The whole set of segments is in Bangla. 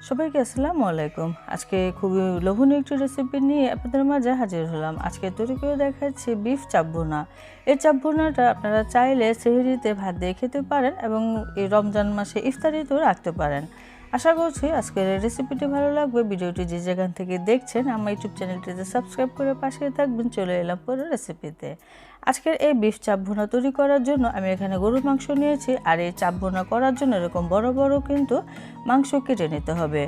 সবাইকে আসসালামু আলাইকুম। আজকে খুবই লোভনীয় একটি রেসিপি নিয়ে আপনাদের মাঝে হাজির হলাম। আজকে তৈরি করে দেখাচ্ছি বিফ চাপ ভুনা। এই চাপ ভুনাটা আপনারা চাইলে সেহরিতে ভাত দিয়ে খেতে পারেন এবং এই রমজান মাসে ইফতারিতেও রাখতে পারেন। আশা করছি আজকের এই রেসিপিটি ভালো লাগবে। ভিডিওটি যে যেখান থেকে দেখছেন আমার ইউটিউব চ্যানেলটিতে সাবস্ক্রাইব করে পাশে থাকবেন। চলে এলাম পুরো রেসিপিতে। আজকের এই বিফ চাপ ভুনা তৈরি করার জন্য আমি এখানে গরুর মাংস নিয়েছি। আর এই চাপ ভুনা করার জন্য এরকম বড় বড় কিন্তু মাংস কেটে নিতে হবে।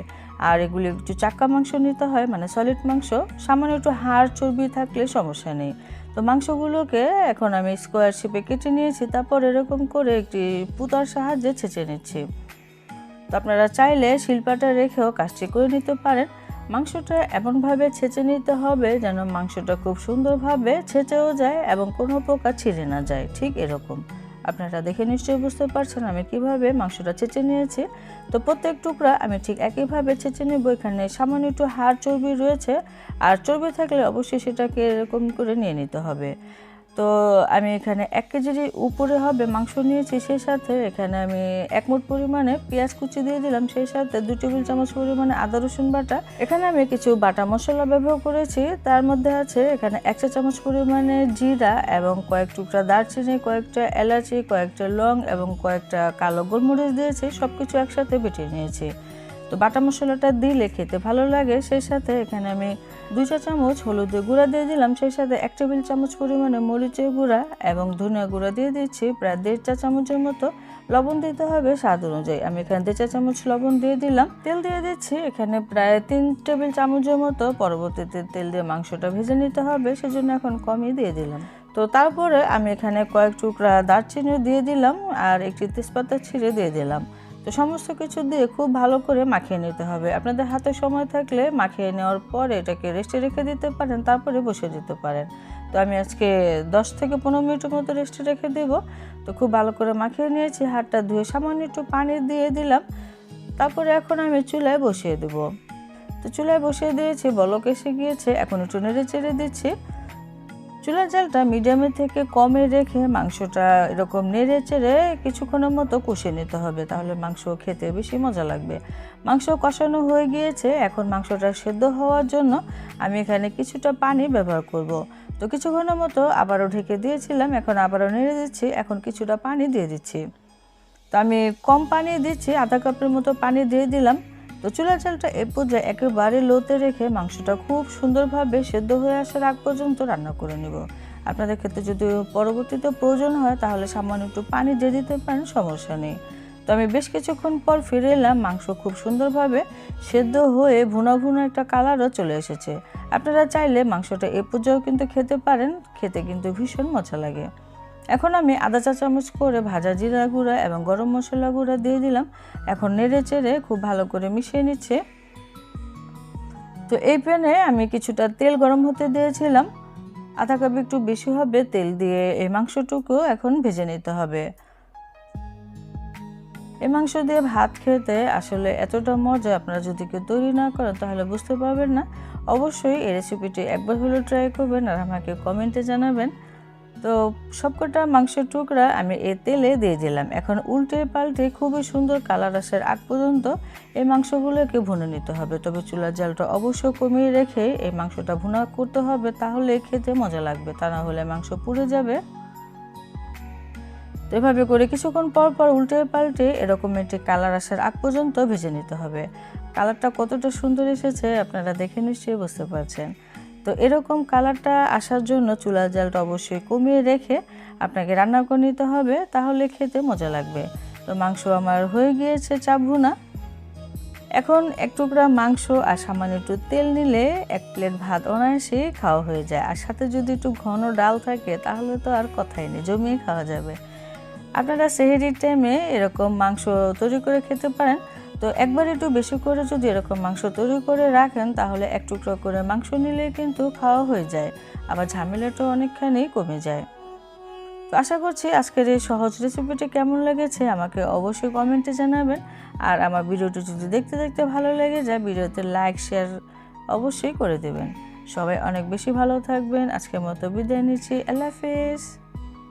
আর এগুলি একটু চাক্কা মাংস নিতে হয়, মানে সলিড মাংস। সামান্য একটু হাড় চর্বি থাকলে সমস্যা নেই। তো মাংসগুলোকে এখন আমি স্কোয়ার শেপে কেটে নিয়েছি। তারপর এরকম করে একটি পুতার সাহায্যে ছেঁচে নিচ্ছি। তো আপনারা চাইলে শিলপাটা রেখেও কাজটি করে নিতে পারেন। মাংসটা এমনভাবে ছেঁচে নিতে হবে যেন মাংসটা খুব সুন্দরভাবে ছেঁচেও যায় এবং কোনো প্রকার ছিঁড়ে না যায়, ঠিক এরকম। আপনারা দেখে নিশ্চয়ই বুঝতে পারছেন আমি কিভাবে মাংসটা ছেঁচে নিয়েছি। তো প্রত্যেক টুকরা আমি ঠিক একইভাবে ছেঁচে নেব। এখানে সামান্য একটু হাড় চর্বি রয়েছে, আর চর্বি থাকলে অবশ্যই সেটাকে এরকম করে নিয়ে নিতে হবে। তো আমি এখানে 1 কেজির উপরে হবে মাংস নিয়েছি। সেই সাথে এখানে আমি 1 মুঠ পরিমাণে পেঁয়াজ কুচি দিয়ে দিলাম। সেই সাথে 2 টেবিল চামচ পরিমাণে আদা রসুন বাটা। এখানে আমি কিছু বাটা মশলা ব্যবহার করেছি। তার মধ্যে আছে এখানে 1 চা চামচ পরিমাণে জিরা এবং কয়েক টুকরা দারচিনি, কয়েকটা এলাচি, কয়েকটা লং এবং কয়েকটা কালো গোলমরিচ দিয়েছি। সব কিছু একসাথে বেটে নিয়েছি। তো বাটা মশলাটা দিলে খেতে ভালো লাগে। সেই সাথে এখানে আমি 2 চা চামচ হলুদের গুঁড়া দিয়ে দিলাম। সেই সাথে 1 টেবিল চামচ পরিমাণে মরিচের গুঁড়া এবং ধনিয়া গুঁড়া দিয়ে দিচ্ছি। প্রায় 1.5 চা চামচের মতো লবণ দিতে হবে স্বাদ অনুযায়ী। আমি এখানে 1.5 চা চামচ লবণ দিয়ে দিলাম। তেল দিয়ে দিচ্ছি এখানে প্রায় 3 টেবিল চামচের মতো। পরবর্তীতে তেল দিয়ে মাংসটা ভেজে নিতে হবে, সেজন্য এখন কমই দিয়ে দিলাম। তো তারপরে আমি এখানে কয়েক টুকরা দারচিনি দিয়ে দিলাম আর একটি তেজপাতা ছিঁড়ে দিয়ে দিলাম। তো সমস্ত কিছু দিয়ে খুব ভালো করে মাখিয়ে নিতে হবে। আপনাদের হাতে সময় থাকলে মাখিয়ে নেওয়ার পরে এটাকে রেস্টে রেখে দিতে পারেন, তারপরে বসিয়ে দিতে পারেন। তো আমি আজকে 10 থেকে 15 মিনিটের মতো রেস্টে রেখে দেব। তো খুব ভালো করে মাখিয়ে নিয়েছি। হাতটা ধুয়ে সামান্য একটু পানি দিয়ে দিলাম। তারপরে এখন আমি চুলায় বসিয়ে দেব। তো চুলায় বসিয়ে দিয়েছি, বলক এসে গিয়েছে। এখন একটু নেড়ে চেড়ে দিচ্ছি। চুলার জালটা মিডিয়ামে থেকে কমে রেখে মাংসটা এরকম নেড়ে চেড়ে কিছুক্ষণের মতো কষিয়ে নিতে হবে, তাহলে মাংস খেতে বেশি মজা লাগবে। মাংস কষানো হয়ে গিয়েছে। এখন মাংসটা সেদ্ধ হওয়ার জন্য আমি এখানে কিছুটা পানি ব্যবহার করব। তো কিছুক্ষণের মতো আবারও ঢেকে দিয়েছিলাম, এখন আবারও নেড়ে দিচ্ছি। এখন কিছুটা পানি দিয়ে দিচ্ছি। তো আমি কম পানি দিচ্ছি, আধা কাপের মতো পানি দিয়ে দিলাম। তো চুলার জালটা এ পর্যায়ে একেবারে লোতে রেখে মাংসটা খুব সুন্দরভাবে সেদ্ধ হয়ে আসার আগ পর্যন্ত রান্না করে নেব। আপনাদের ক্ষেত্রে যদি পরবর্তীতে প্রয়োজন হয় তাহলে সামান্য একটু পানি দিয়ে দিতে পারেন, সমস্যা নেই। তো আমি বেশ কিছুক্ষণ পর ফিরে এলাম। মাংস খুব সুন্দরভাবে সেদ্ধ হয়ে ভুনা ভুনা একটা কালারও চলে এসেছে। আপনারা চাইলে মাংসটা এ পর্যায়েও কিন্তু খেতে পারেন, খেতে কিন্তু ভীষণ মজা লাগে। এখন আমি আধা চা চামচ করে ভাজা জিরা গুঁড়া এবং গরম মশলা গুঁড়া দিয়ে দিলাম। এখন নেড়ে চেড়ে খুব ভালো করে মিশিয়ে নিচ্ছে। তো এই প্যানে আমি কিছুটা তেল গরম হতে দিয়েছিলাম। আধা কাপ একটু বেশি হবে তেল দিয়ে এই মাংসটুকু এখন ভেজে নিতে হবে। এই মাংস দিয়ে ভাত খেতে আসলে এতটা মজা, আপনারা যদি কেউ তৈরি না করেন তাহলে বুঝতে পারবেন না। অবশ্যই এই রেসিপিটি একবার হলেও ট্রাই করবেন আর আমাকে কমেন্টে জানাবেন। তো সবকটা মাংসের টুকরা আমি এই তেলে দিয়ে দিলাম। এখন উল্টে পাল্টে খুবই সুন্দর কালার আসার আগ পর্যন্ত এই মাংসগুলোকে ভুনে নিতে হবে। তবে চুলার জালটা অবশ্যই কমিয়ে রেখে এই মাংসটা ভুনা করতে হবে, তাহলে খেতে মজা লাগবে। তা না হলে মাংস পুড়ে যাবে। তো এভাবে করে কিছুক্ষণ পর পর উল্টে পাল্টে এরকম একটি কালার আসার আগ পর্যন্ত ভেজে নিতে হবে। কালারটা কতটা সুন্দর এসেছে আপনারা দেখে নিশ্চয়ই বুঝতে পারছেন। তো এরকম কালারটা আসার জন্য চুলার জালটা অবশ্যই কমিয়ে রেখে আপনাকে রান্না করে নিতে হবে, তাহলে খেতে মজা লাগবে। তো মাংস আমার হয়ে গিয়েছে চাপ ভুনা। এখন এক টুকরা মাংস আর সামান্য একটু তেল নিলে 1 প্লেট ভাত অনায়াসে খাওয়া হয়ে যায়। আর সাথে যদি একটু ঘন ডাল থাকে তাহলে তো আর কথাই নেই, জমিয়ে খাওয়া যাবে। আপনারা সেহরির টাইমে এরকম মাংস তৈরি করে খেতে পারেন। তো একবার একটু বেশি করে যদি এরকম মাংস তৈরি করে রাখেন তাহলে 1 টুকরো করে মাংস নিলে কিন্তু খাওয়া হয়ে যায়, আবার ঝামেলাটাও অনেকখানি কমে যায়। তো আশা করছি আজকের এই সহজ রেসিপিটি কেমন লেগেছে আমাকে অবশ্যই কমেন্টে জানাবেন। আর আমার ভিডিওটি যদি দেখতে দেখতে ভালো লেগে যায় ভিডিওতে লাইক শেয়ার অবশ্যই করে দেবেন। সবাই অনেক বেশি ভালো থাকবেন। আজকের মতো বিদায় নিচ্ছি। আল্লাহ হাফেজ।